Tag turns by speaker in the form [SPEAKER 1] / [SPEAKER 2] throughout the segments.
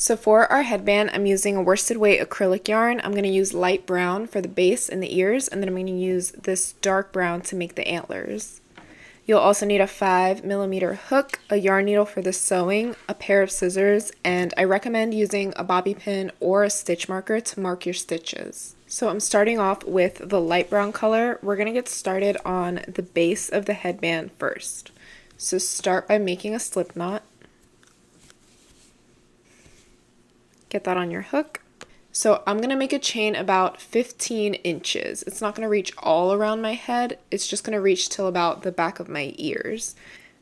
[SPEAKER 1] So for our headband, I'm using a worsted weight acrylic yarn. I'm going to use light brown for the base and the ears, and then I'm going to use this dark brown to make the antlers. You'll also need a 5mm hook, a yarn needle for the sewing, a pair of scissors, and I recommend using a bobby pin or a stitch marker to mark your stitches. So I'm starting off with the light brown color. We're going to get started on the base of the headband first. So start by making a slip knot. Get that on your hook. So I'm going to make a chain about 15 inches. It's not going to reach all around my head. It's just going to reach till about the back of my ears.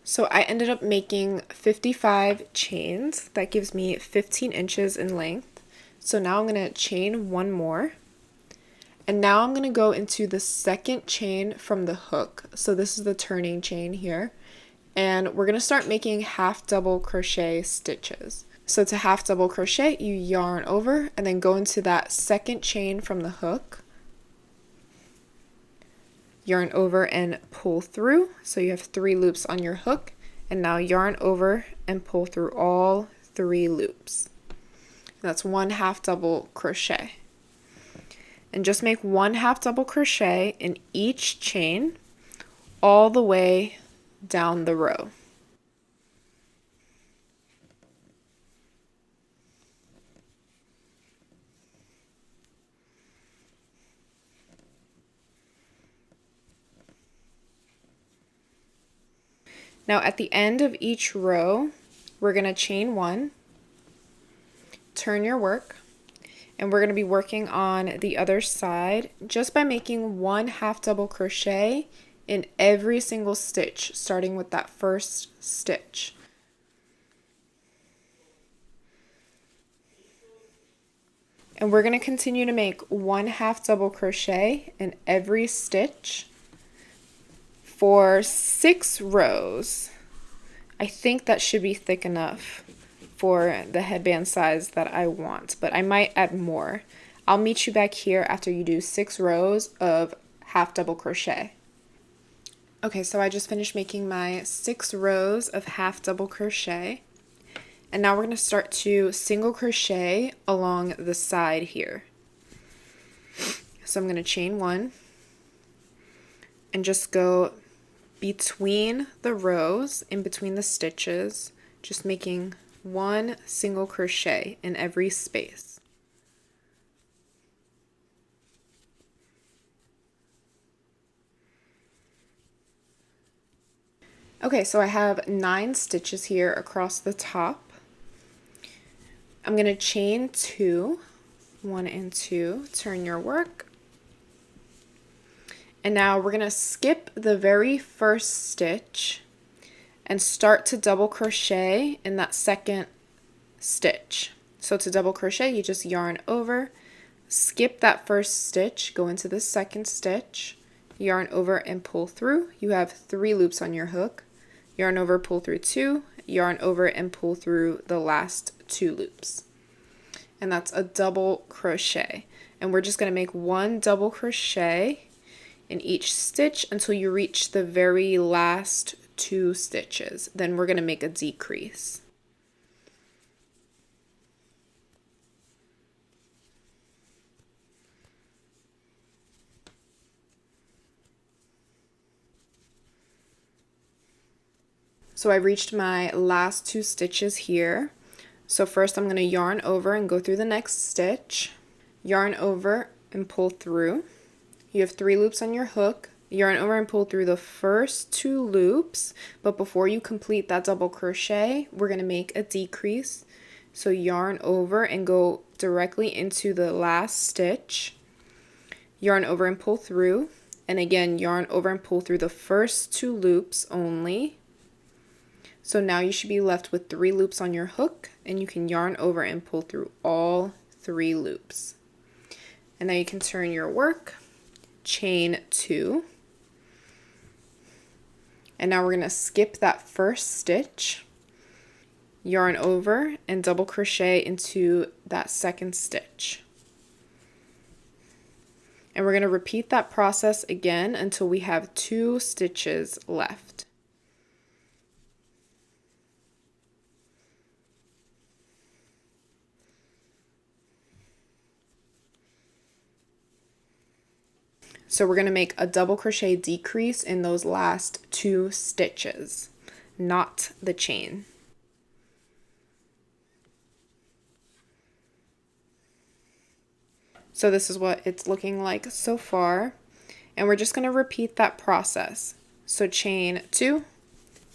[SPEAKER 1] So I ended up making 55 chains. That gives me 15 inches in length. So now I'm going to chain one more. And now I'm going to go into the second chain from the hook. So this is the turning chain here. And we're going to start making half double crochet stitches. So to half double crochet, you yarn over and then go into that second chain from the hook. Yarn over and pull through. So you have 3 loops on your hook. And now yarn over and pull through all 3 loops. That's 1 half double crochet. And just make 1 half double crochet in each chain all the way down the row. Now at the end of each row, we're going to chain 1, turn your work, and we're going to be working on the other side just by making 1 half double crochet in every single stitch, starting with that first stitch. And we're going to continue to make 1 half double crochet in every stitch for 6 rows. I think that should be thick enough for the headband size that I want, but I might add more. I'll meet you back here after you do 6 rows of half double crochet. Okay, so I just finished making my 6 rows of half double crochet, and now we're going to start to single crochet along the side here. So I'm going to chain 1 and just go between the rows, in between the stitches, just making 1 single crochet in every space. Okay, so I have 9 stitches here across the top. I'm going to chain 2, 1 and 2, turn your work. And now we're going to skip the very first stitch and start to double crochet in that second stitch. So to double crochet, you just yarn over, skip that first stitch, go into the second stitch, yarn over and pull through. You have 3 loops on your hook. Yarn over, pull through 2, yarn over and pull through the last 2 loops. And that's a double crochet. And we're just going to make 1 double crochet in each stitch until you reach the very last 2 stitches. Then we're going to make a decrease. So I reached my last 2 stitches here. So first I'm going to yarn over and go through the next stitch, yarn over and pull through. You have 3 loops on your hook, yarn over and pull through the first 2 loops, but before you complete that double crochet, we're going to make a decrease. So yarn over and go directly into the last stitch, yarn over and pull through, and again yarn over and pull through the first 2 loops only. So now you should be left with 3 loops on your hook, and you can yarn over and pull through all 3 loops. And now you can turn your work, chain 2, and now we're going to skip that first stitch, yarn over and double crochet into that second stitch. And we're going to repeat that process again until we have 2 stitches left. So we're going to make a double crochet decrease in those last 2 stitches, not the chain. So this is what it's looking like so far. And we're just going to repeat that process. So chain 2,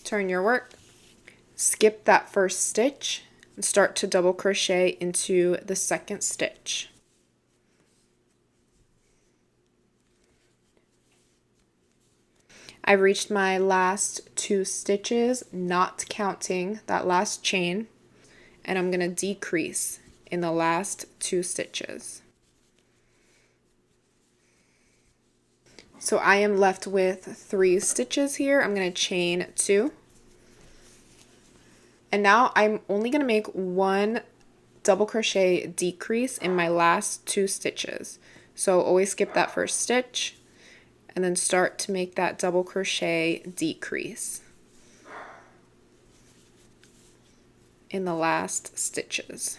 [SPEAKER 1] turn your work, skip that first stitch, and start to double crochet into the second stitch. I've reached my last 2 stitches, not counting that last chain, and I'm going to decrease in the last 2 stitches. So I am left with 3 stitches here. I'm going to chain 2. And now I'm only going to make 1 double crochet decrease in my last 2 stitches. So always skip that first stitch and then start to make that double crochet decrease in the last stitches.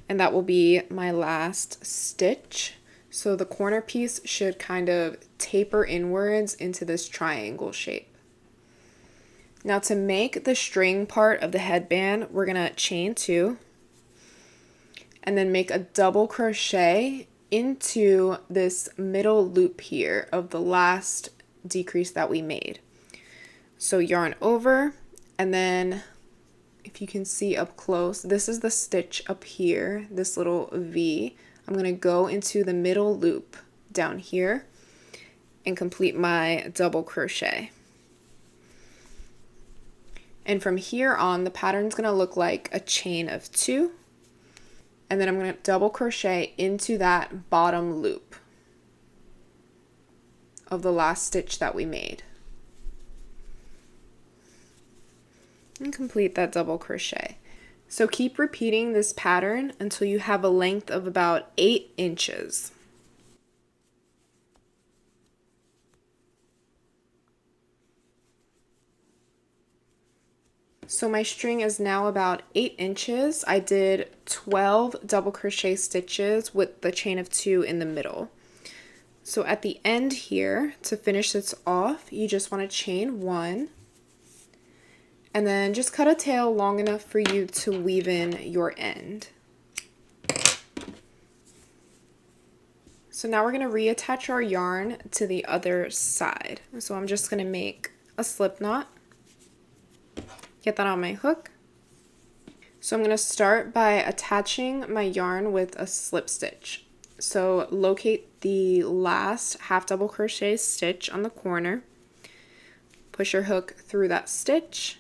[SPEAKER 1] And that will be my last stitch. So the corner piece should kind of taper inwards into this triangle shape. Now to make the string part of the headband, we're going to chain 2 and then make a double crochet into this middle loop here of the last decrease that we made. So yarn over, and then if you can see up close, this is the stitch up here, this little V. I'm going to go into the middle loop down here and complete my double crochet. And from here on, the pattern's going to look like a chain of 2. And then I'm going to double crochet into that bottom loop of the last stitch that we made. And complete that double crochet. So keep repeating this pattern until you have a length of about 8 inches. So my string is now about 8 inches. I did 12 double crochet stitches with the chain of 2 in the middle. So at the end here, to finish this off, you just want to chain 1 and then just cut a tail long enough for you to weave in your end. So now we're going to reattach our yarn to the other side. So I'm just going to make a slip knot. Get that on my hook. So I'm going to start by attaching my yarn with a slip stitch. So locate the last half double crochet stitch on the corner. Push your hook through that stitch,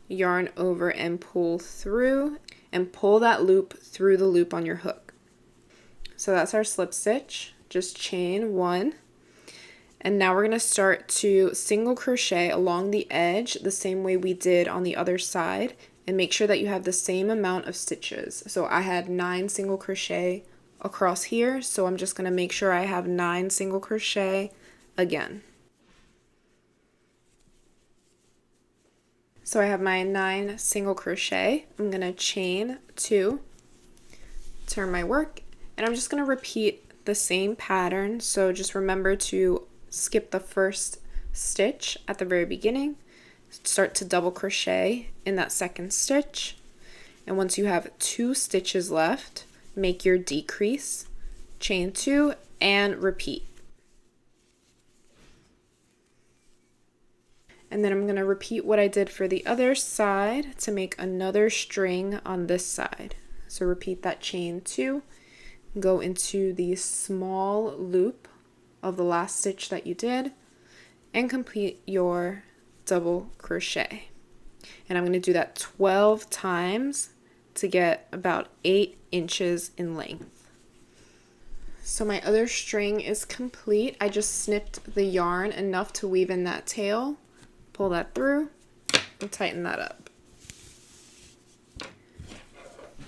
[SPEAKER 1] yarn over and pull through, and pull that loop through the loop on your hook. So that's our slip stitch. Just chain 1. And now we're going to start to single crochet along the edge the same way we did on the other side, and make sure that you have the same amount of stitches. So I had 9 single crochet across here, so I'm just going to make sure I have 9 single crochet again. So I have my 9 single crochet. I'm going to chain 2, turn my work, and I'm just going to repeat the same pattern. So just remember to skip the first stitch at the very beginning, start to double crochet in that second stitch, and once you have 2 stitches left, make your decrease, chain 2, and repeat. And then I'm going to repeat what I did for the other side to make another string on this side. So repeat that chain 2, go into the small loop of the last stitch that you did, and complete your double crochet. And I'm going to do that 12 times to get about 8 inches in length. So my other string is complete. I just snipped the yarn enough to weave in that tail, pull that through, and tighten that up.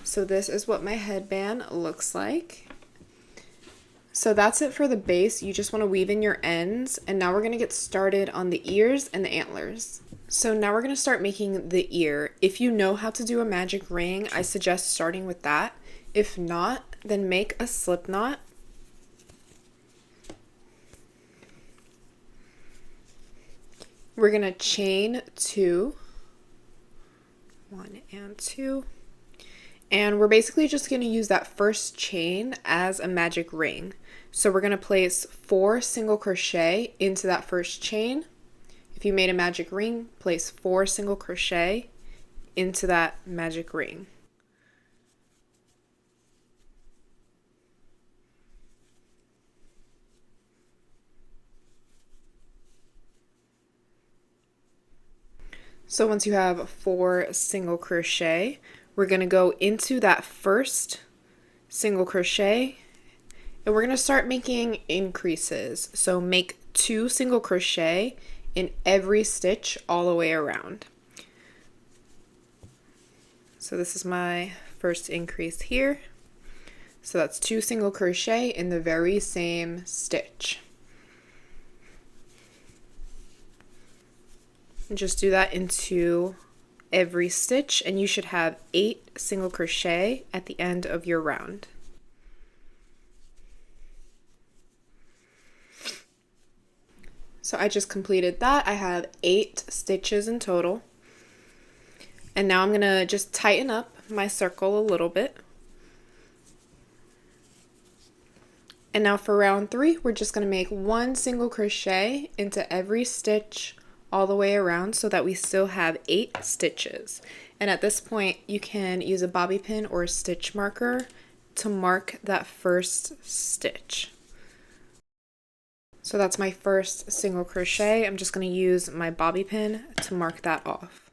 [SPEAKER 1] So this is what my headband looks like. So that's it for the base. You just want to weave in your ends, and now we're going to get started on the ears and the antlers. So now we're going to start making the ear. If you know how to do a magic ring, I suggest starting with that. If not, then make a slip knot. We're going to chain 2, 1 and 2, and we're basically just going to use that first chain as a magic ring. So we're going to place 4 single crochet into that first chain. If you made a magic ring, place 4 single crochet into that magic ring. So once you have 4 single crochet, we're going to go into that first single crochet and we're going to start making increases. So make 2 single crochet in every stitch all the way around. So this is my first increase here. So that's 2 single crochet in the very same stitch. And just do that into every stitch and you should have 8 single crochet at the end of your round. So I just completed that. I have 8 stitches in total. And now I'm going to just tighten up my circle a little bit. And now for round 3, we're just going to make 1 single crochet into every stitch all the way around so that we still have 8 stitches. And at this point you can use a bobby pin or a stitch marker to mark that first stitch. So that's my first single crochet. I'm just going to use my bobby pin to mark that off.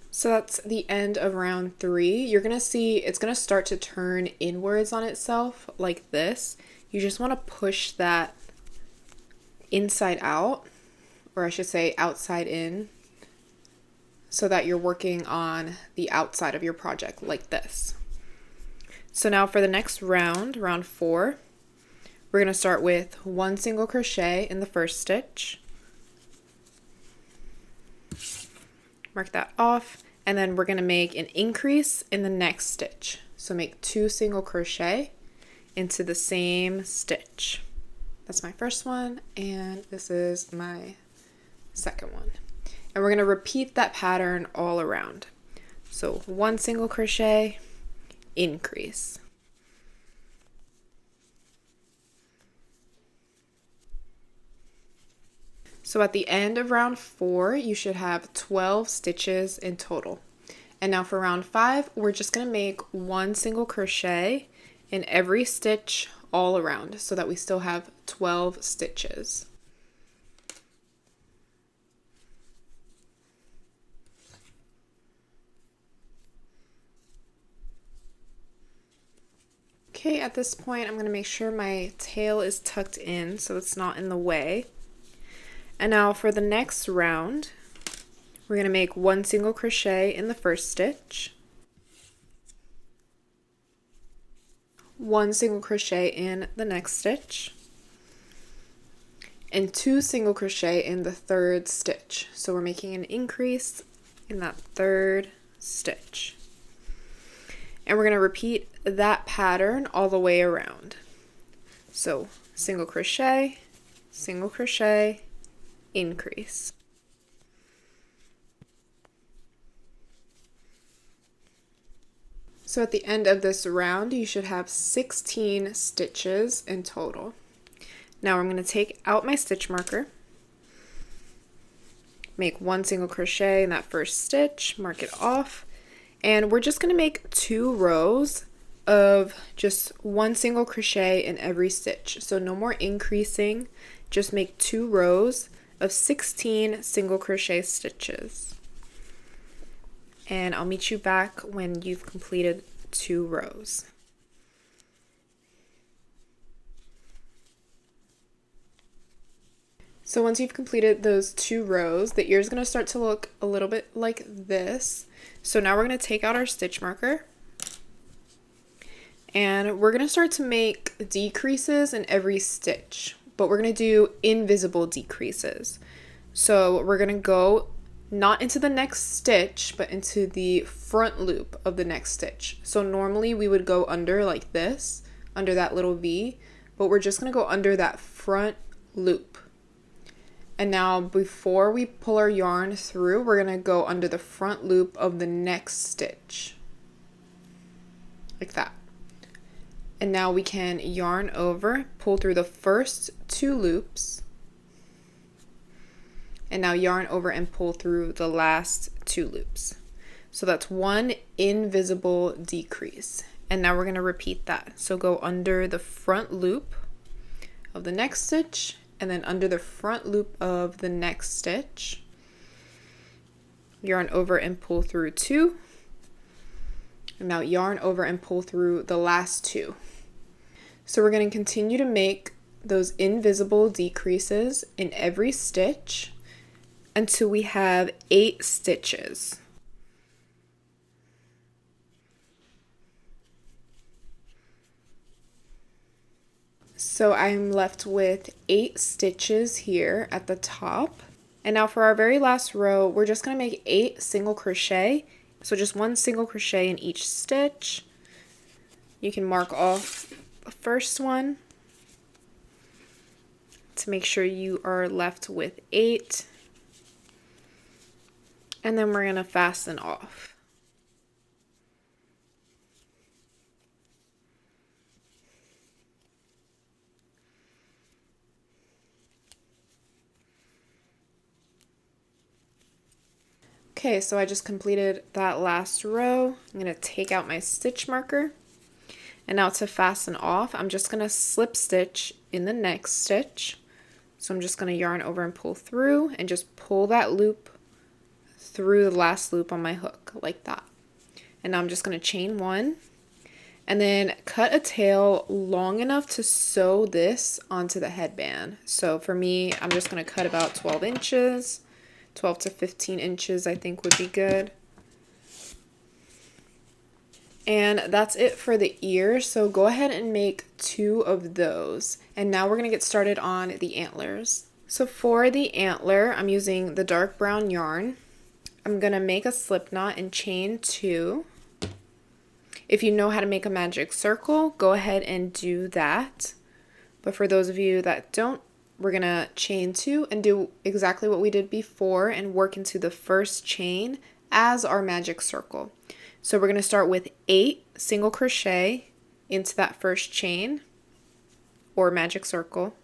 [SPEAKER 1] So that's the end of round 3. You're going to see it's going to start to turn inwards on itself like this. You just want to push that inside out, or I should say outside in, so that you're working on the outside of your project like this. So now for the next round, round 4, we're going to start with 1 single crochet in the first stitch. Mark that off. And then we're going to make an increase in the next stitch. So make 2 single crochet into the same stitch. That's my first one, and this is my second one. And we're going to repeat that pattern all around. So 1 single crochet, increase. So at the end of round 4, you should have 12 stitches in total. And now for round 5, we're just going to make 1 single crochet in every stitch all around so that we still have 12 stitches. Okay, at this point I'm going to make sure my tail is tucked in so it's not in the way. And now for the next round, we're going to make 1 single crochet in the first stitch, 1 single crochet in the next stitch, and 2 single crochet in the third stitch. So we're making an increase in that third stitch. And we're going to repeat that pattern all the way around. So single crochet, increase. So at the end of this round, you should have 16 stitches in total. Now I'm going to take out my stitch marker, make 1 single crochet in that first stitch, mark it off, and we're just going to make 2 rows of just 1 single crochet in every stitch. So no more increasing, just make 2 rows of 16 single crochet stitches. And I'll meet you back when you've completed 2 rows. So once you've completed those 2 rows, the ear is going to start to look a little bit like this. So now we're going to take out our stitch marker and we're going to start to make decreases in every stitch, but we're going to do invisible decreases. So we're going to go not into the next stitch, but into the front loop of the next stitch. So normally we would go under like this, under that little V, but we're just going to go under that front loop. And now before we pull our yarn through, we're going to go under the front loop of the next stitch. Like that. And now we can yarn over, pull through the first 2 loops. And now yarn over and pull through the last 2 loops. So that's 1 invisible decrease. And now we're going to repeat that. So go under the front loop of the next stitch, and then under the front loop of the next stitch. Yarn over and pull through 2. And now yarn over and pull through the last 2. So we're going to continue to make those invisible decreases in every stitch until we have 8 stitches. So I'm left with 8 stitches here at the top. And now for our very last row, we're just going to make 8 single crochet. So just 1 single crochet in each stitch. You can mark off the first one to make sure you are left with 8. And then we're going to fasten off. Okay, so I just completed that last row. I'm going to take out my stitch marker. And now to fasten off, I'm just going to slip stitch in the next stitch. So I'm just going to yarn over and pull through and just pull that loop through the last loop on my hook like that. And now I'm just going to chain 1 and then cut a tail long enough to sew this onto the headband. So for me, I'm just going to cut about 12 inches. 12 to 15 inches I think would be good. And that's it for the ears, so go ahead and make 2 of those. And now we're going to get started on the antlers. So for the antler, I'm using the dark brown yarn. I'm going to make a slip knot and chain 2. If you know how to make a magic circle, go ahead and do that. But for those of you that don't, we're going to chain 2 and do exactly what we did before and work into the first chain as our magic circle. So we're going to start with 8 single crochet into that first chain or magic circle.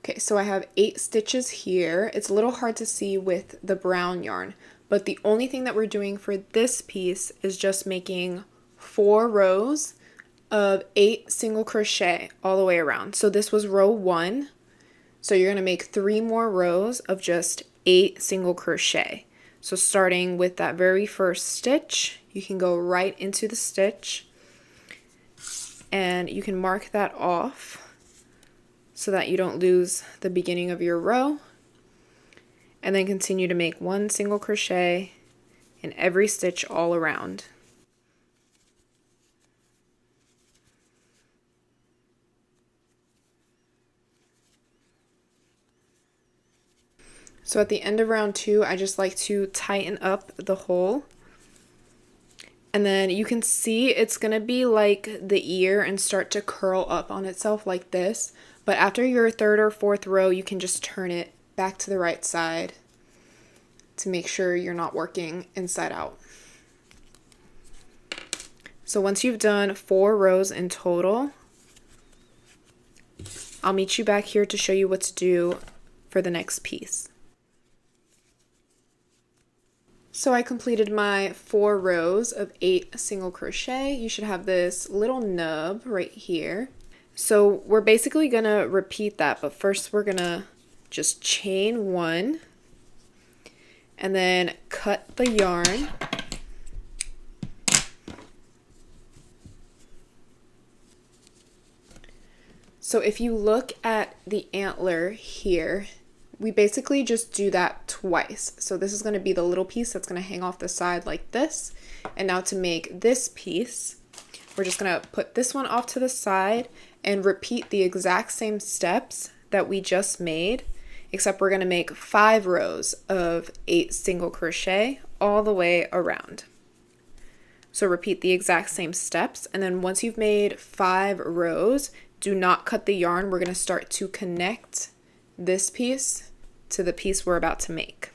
[SPEAKER 1] Okay, so I have 8 stitches here. It's a little hard to see with the brown yarn, but the only thing that we're doing for this piece is just making 4 rows of 8 single crochet all the way around. So this was row 1. So you're going to make 3 more rows of just 8 single crochet. So starting with that very first stitch, you can go right into the stitch and you can mark that off so that you don't lose the beginning of your row, and then continue to make 1 single crochet in every stitch all around. So at the end of round 2, I just like to tighten up the hole. And then you can see it's going to be like the ear and start to curl up on itself like this. But after your 3rd or 4th row, you can just turn it back to the right side to make sure you're not working inside out. So once you've done 4 rows in total, I'll meet you back here to show you what to do for the next piece. So I completed my 4 rows of 8 single crochet. You should have this little nub right here. So we're basically going to repeat that, but first we're going to just chain 1 and then cut the yarn. So if you look at the antler here, we basically just do that twice. So this is going to be the little piece that's going to hang off the side like this. And now to make this piece, we're just going to put this one off to the side and repeat the exact same steps that we just made, except we're going to make 5 rows of 8 single crochet all the way around. So repeat the exact same steps, and then once you've made 5 rows, do not cut the yarn. We're going to start to connect this piece to the piece we're about to make.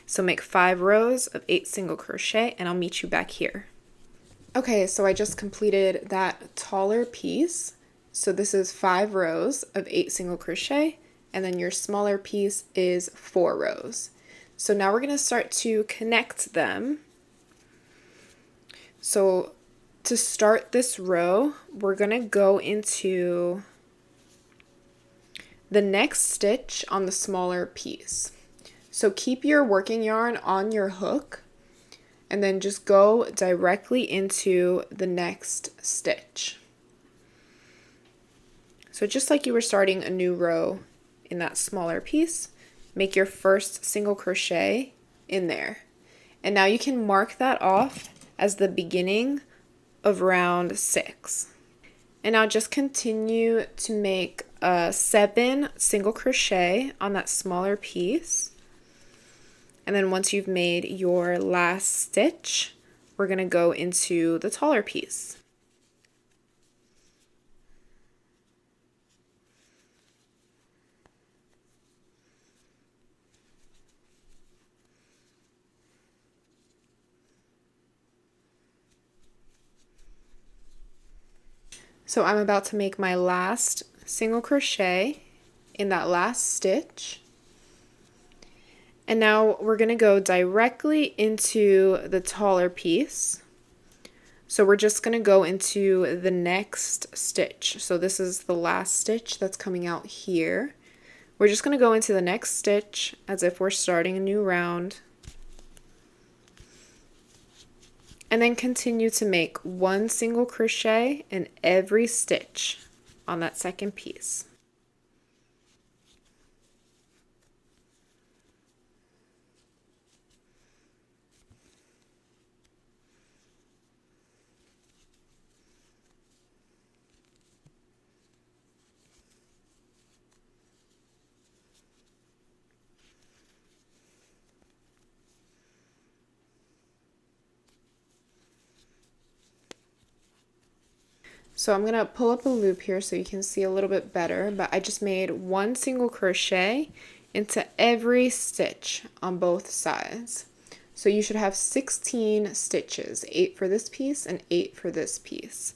[SPEAKER 1] So make 5 rows of 8 single crochet, and I'll meet you back here. Okay, so I just completed that taller piece. So this is 5 rows of 8 single crochet, and then your smaller piece is 4 rows. So now we're going to start to connect them. So to start this row, we're going to go into the next stitch on the smaller piece. So keep your working yarn on your hook and then just go directly into the next stitch. So just like you were starting a new row in that smaller piece, make your first single crochet in there. And now you can mark that off as the beginning of round 6. And now just continue to make 7 single crochet on that smaller piece. And then once you've made your last stitch, we're going to go into the taller piece. So I'm about to make my last single crochet in that last stitch. And now we're going to go directly into the taller piece. So we're just going to go into the next stitch. So this is the last stitch that's coming out here. We're just going to go into the next stitch as if we're starting a new round. And then continue to make 1 single crochet in every stitch on that second piece. So I'm going to pull up a loop here so you can see a little bit better, but I just made 1 single crochet into every stitch on both sides. So you should have 16 stitches, 8 for this piece and 8 for this piece.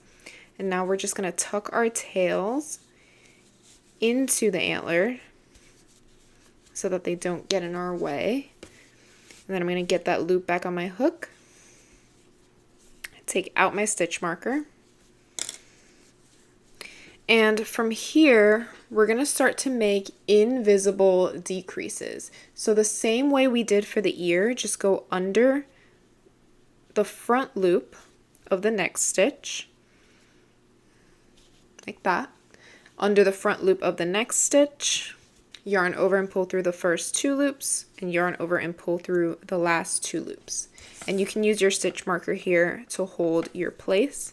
[SPEAKER 1] And now we're just going to tuck our tails into the antler so that they don't get in our way. And then I'm going to get that loop back on my hook, take out my stitch marker. And from here, we're going to start to make invisible decreases. So the same way we did for the ear, just go under the front loop of the next stitch, like that. Under the front loop of the next stitch, yarn over and pull through the first 2 loops, and yarn over and pull through the last 2 loops. And you can use your stitch marker here to hold your place.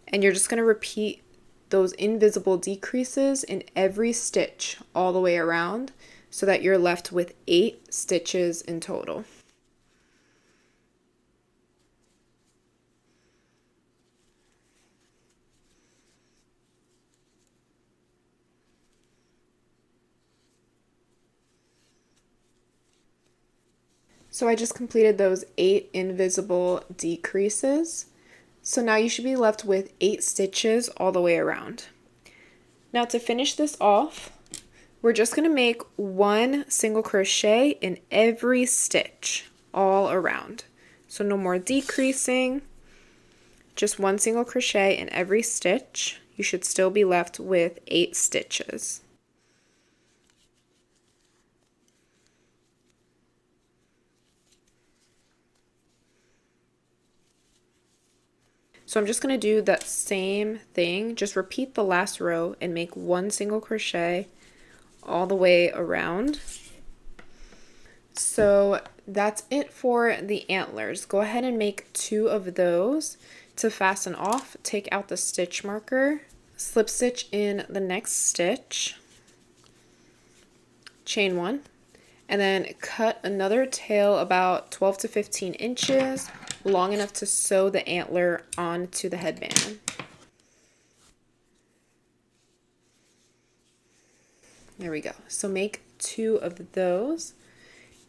[SPEAKER 1] And you're just going to repeat those invisible decreases in every stitch all the way around so that you're left with 8 stitches in total. So I just completed those 8 invisible decreases. So now you should be left with 8 stitches all the way around. Now to finish this off, we're just going to make 1 single crochet in every stitch all around. So no more decreasing, just 1 single crochet in every stitch. You should still be left with 8 stitches. So I'm just going to do that same thing, just repeat the last row and make 1 single crochet all the way around. So that's it for the antlers. Go ahead and make 2 of those. To fasten off, take out the stitch marker, slip stitch in the next stitch, chain 1, and then cut another tail about 12 to 15 inches, long enough to sew the antler onto the headband. There we go. So make 2 of those,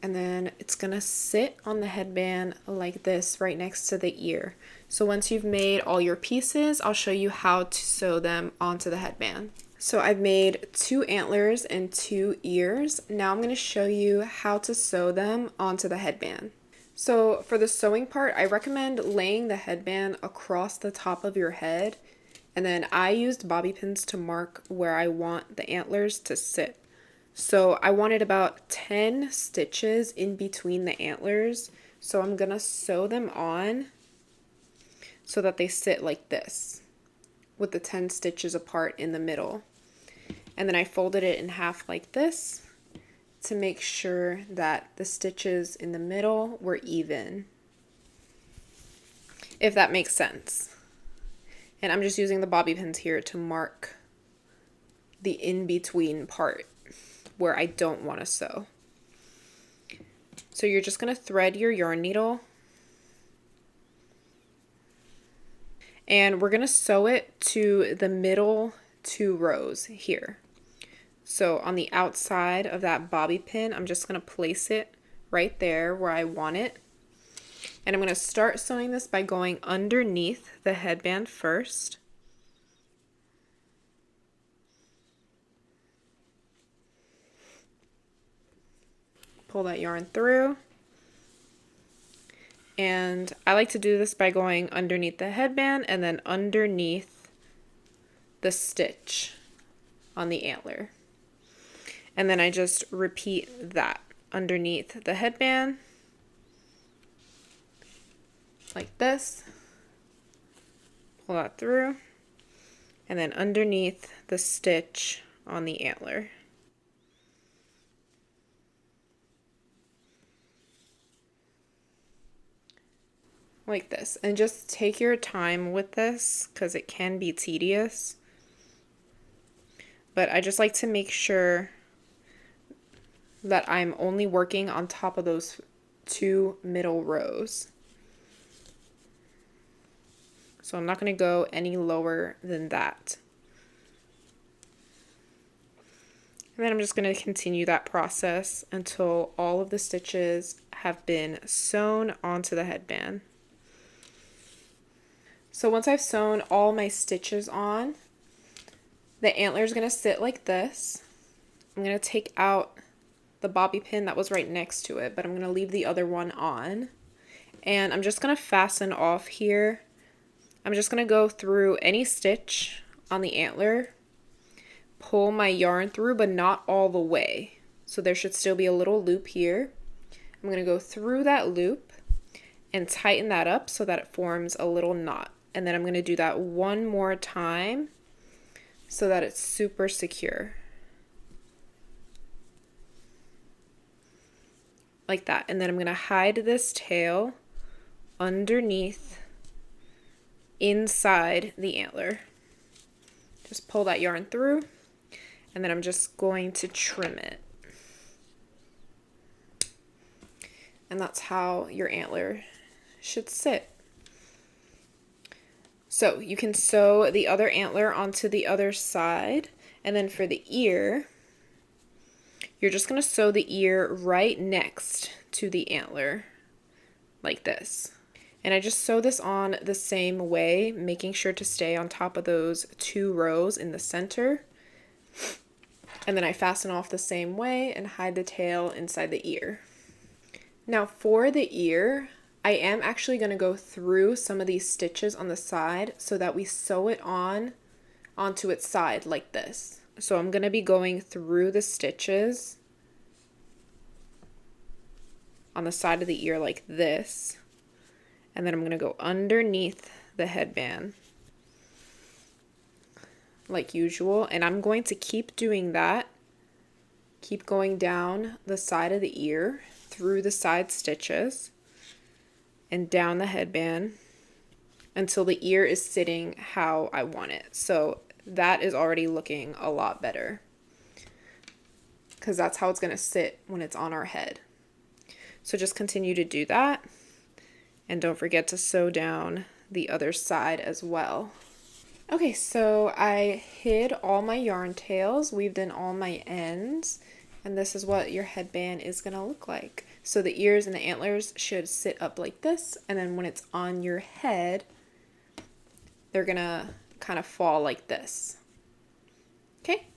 [SPEAKER 1] and then it's gonna sit on the headband like this right next to the ear. So once you've made all your pieces, I'll show you how to sew them onto the headband. So I've made 2 antlers and 2 ears. Now I'm going to show you how to sew them onto the headband. So for the sewing part, I recommend laying the headband across the top of your head, and then I used bobby pins to mark where I want the antlers to sit. So I wanted about 10 stitches in between the antlers, so I'm going to sew them on so that they sit like this, with the 10 stitches apart in the middle. And then I folded it in half like this to make sure that the stitches in the middle were even, if that makes sense. And I'm just using the bobby pins here to mark the in-between part where I don't want to sew. So you're just going to thread your yarn needle, and we're going to sew it to the middle 2 rows here. So on the outside of that bobby pin, I'm just going to place it right there where I want it. And I'm going to start sewing this by going underneath the headband first. Pull that yarn through. And I like to do this by going underneath the headband and then underneath the stitch on the antler. And then I just repeat that underneath the headband, like this. Pull that through, and then underneath the stitch on the antler. Like this. And just take your time with this because it can be tedious. But I just like to make sure that I'm only working on top of those 2 middle rows. So I'm not going to go any lower than that. And then I'm just going to continue that process until all of the stitches have been sewn onto the headband. So once I've sewn all my stitches on, the antler is going to sit like this. I'm going to take out the bobby pin that was right next to it, but I'm going to leave the other one on. And I'm just going to fasten off here. I'm just going to go through any stitch on the antler, pull my yarn through, but not all the way. So there should still be a little loop here. I'm going to go through that loop and tighten that up so that it forms a little knot. And then I'm going to do that one more time so that it's super secure. Like that. And then I'm going to hide this tail underneath, inside the antler. Just pull that yarn through, and then I'm just going to trim it. And that's how your antler should sit. So you can sew the other antler onto the other side, and then for the ear, you're just going to sew the ear right next to the antler, like this. And I just sew this on the same way, making sure to stay on top of those 2 rows in the center. And then I fasten off the same way and hide the tail inside the ear. Now for the ear, I am actually going to go through some of these stitches on the side so that we sew it onto its side like this. So I'm going to be going through the stitches on the side of the ear like this. And then I'm going to go underneath the headband like usual, and I'm going to keep doing that. Keep going down the side of the ear, through the side stitches, and down the headband until the ear is sitting how I want it. So that is already looking a lot better, because that's how it's going to sit when it's on our head. So just continue to do that, and don't forget to sew down the other side as well. Okay, so I hid all my yarn tails, weaved in all my ends, and this is what your headband is going to look like. So the ears and the antlers should sit up like this, and then when it's on your head, they're going to kind of fall like this. Okay,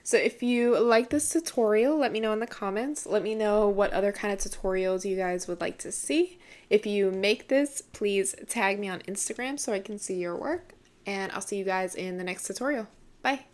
[SPEAKER 1] so if you like this tutorial, let me know in the comments. Let me know what other kind of tutorials you guys would like to see. If you make this, please tag me on Instagram so I can see your work. And I'll see you guys in the next tutorial. Bye!